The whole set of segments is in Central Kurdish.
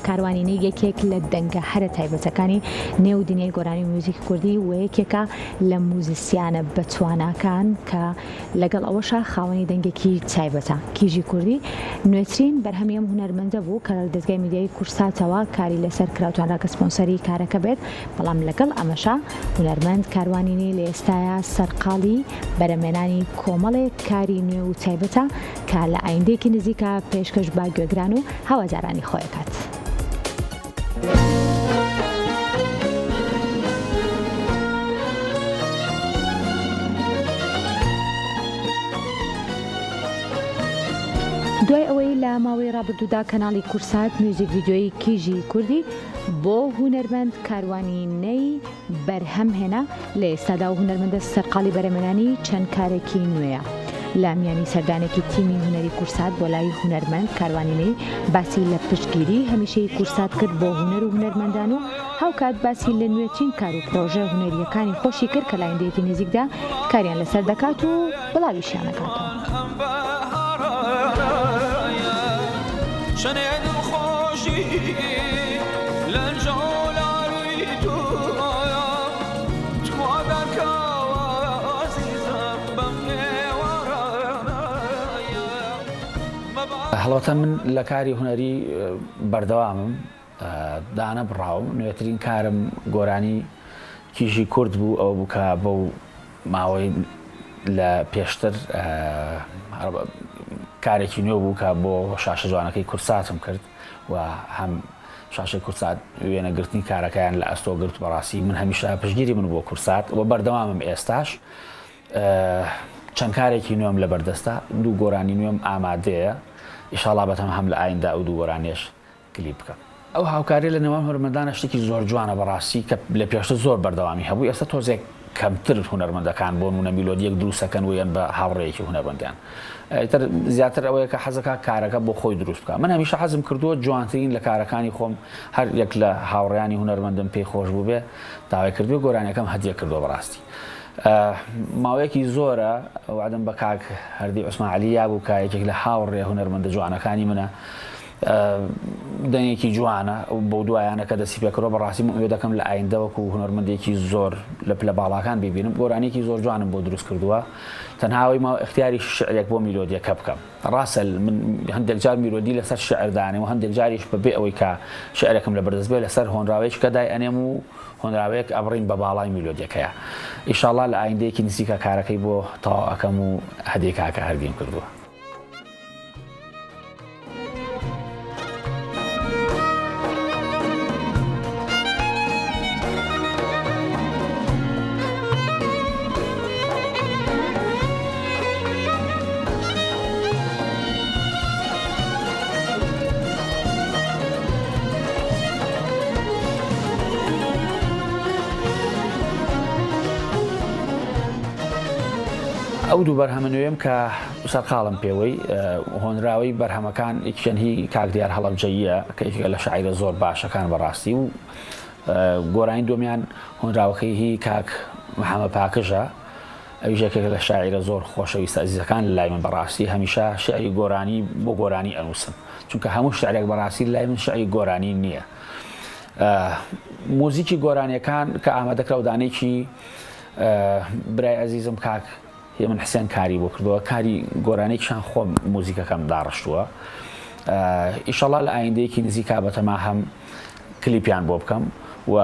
کاروانینەی یەکێک لە دەنگە هەرە تایبەتەکانی نێو دنیای گۆرانی موزیکی کوردی و یەکێکە لە موزیسیانە بەتواناکان کە لەگەڵ ئەوەشە خاوەنی دەنگێکی تایبەتە. کیژی کوردی نوێترین بەرهەمی ئەم هونەرمەندە بوو کە لە دەستگای میدیای کورساتەوە کاری لەسەر کراوتوانرا کە سپۆنسەری کارەکە بێت، بەڵام لەگەڵ ئەمەشە هونەرمەند کاروانینەی لە ئێستاە سەرقاڵی بەرەمێنانی کۆمەڵێک کاری نوێ و تایبەتە کە لە ئایندەیەکی نزیکە پێشکەش با گوێگران و هەوادارانی خۆیەکات. دوای ئەوەی لە ماوەی ڕابردوودا کەناڵی کورسات میوزیک ڤیدیۆی کیژی کوردی بۆ هونەرمەند کاروانینەی بەرهەم هێنا، لە ئێستادا و هونەرمەندە سەرقاڵی بەرەمێنانی چەند کارێکی نوێیە. لە میانی سەردانێکی تیمی هونەری کورسات بۆ لای هونەرمەند کاروانینەی باسی لە پشتگیری هەمیشەی کورسات کرد بۆ هونەر و هونەرمەندان و هاوکات باسی لە نوێترین کار و پرۆژە هونەریەکانی خۆشی کرد کە لە ئایندەیەکی نزیکدا کاریان لەسەر دەکات و بڵاویشیانەکاتەوە. هەڵەتە من لە کاری هونەری بەردەوامم دانە بڕاوم. نوێترین کارم گۆرانی کیژی کورد بوو، ئەو بوو کە بەو ماوەی لە پێشتر کارێکی نوێ بوو کە بۆ شاشە جوانەکەی کورساتم کرد و هەم شاشەی کورسات وێنەگرتنی کارەکەیان لە ئەستۆگرت. بەڕاستی من هەمیشە پشتگیری من بۆ کورسات و بەردەوامم ئێستاش چەند کارێکی نوێم لە بەردەستە. دوو گۆرانی نوێم ئامادەیە، ئیشاڵا بەتەمە هەم لە ئایندا ئەو دوو گۆرانیش کلیپ بکەم. ئەو هاوکاری لە نێوان هونەرمەندانە شتێکی زۆر جوانە بەڕاستی کە لە پێشتر زۆر بەردەوامی هەبوو. ئێستا تۆزێک کەمتر هونەرمەندەکان بۆ نمونە میلۆدیەک دروستەکەن ویان بە هاوڕێیەکی هونەرمەندیان. زیاتر ئەوەیە کە حەزەکە کارەکە بۆ خۆی دروست بکە. من هەمیشە حەزم کردووە جوانترین لە کارەکانی خۆم هەر یەک لە هاوڕێیانی هونەرمەندم پێی خۆش بوو بێ داوای کردووە گۆرانیەکەم هەدیە کردووە. بەڕاستی ماوەیەکی زۆرە وعدم بە کاک هەردی عوسمان عەلییا بوو کە یەکێک لە هاوڕێ هونەرمەندە جوانەکانی منە، دەنگێکی جوانە بۆ دوایانە کە دەستی پێکردەوە. بەڕاستی ئومێد دەکەم لە ئایندە وەکو هونەرمەندێکی زۆر لە پلە باڵاکان ببینم. گۆرانێکی زۆر جوانم بۆ دروست کردووە، تەنهاوەی ما اختیاری شعرێک بۆ میلۆدیەکە بکەم. ڕاستە من هەندێک جار میلۆدی لەسەر شعردانێ و هەندێک جاریش بەبێ ئەوەی کە شعرێکم لە بەردەست بێ لەسەر هۆنراوەیەک کە دای ئەنێم و هۆنراوەیەک ئەبڕین بە باڵای میلۆدیەکەیە. ئیشاڵڵا لە ئایندەیەکی نزیکە کارەکەی بۆ تەواو ئەەکەم و هەدیە کاکە هەردیم کردووە. ئەو دوو بەرهەمە نوێم کە سەرقاڵم پێوەی هۆنراوەی بەرهەمەکان یەکیشەنهی کاک دیار هەڵەبجەییە کە یەکێکە لە شاعیرە زۆر باشەکان بەڕاستی، و گۆرانی دۆمیان هۆنراوەکەی هی کاک محەممەد پاکژە، ئەویش یەکێکە لە شاعیرە زۆر خۆشەویستە عەزیزەکان لە لای من. بەڕاستی هەمیشە شعری گۆرانی بۆ گۆرانی ئەنووسم، چونکە هەموو شعرێک بەڕاستی لای من شعری گۆرانی نییە. موزیکی گۆرانیەکان کە ئامادەکرا و دانێکی برای عەزیزم کاک من حسێن کاری بۆ کردووە، کاری گۆرانێکیشان خۆم موزیکەکەم داڕشتووە. ئیشەڵڵا لە ئایندەیەکی نزیکا بەتەما هەم کلیپیان بۆ بکەم و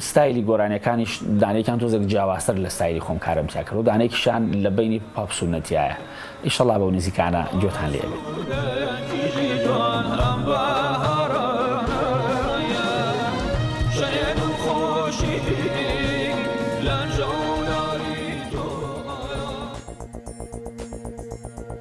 ستایلی گۆرانیەکانیش دانەیەکیان تۆزێک جیاوازتر لە ستایلی خۆم کارم تیا کرد و دانێکیشان لە بینی پاپ سونەتیایە. ئیشەڵڵا بەو نزیکانە گوێتان لێ بێت. شەیەک و خۆشی لەنجەو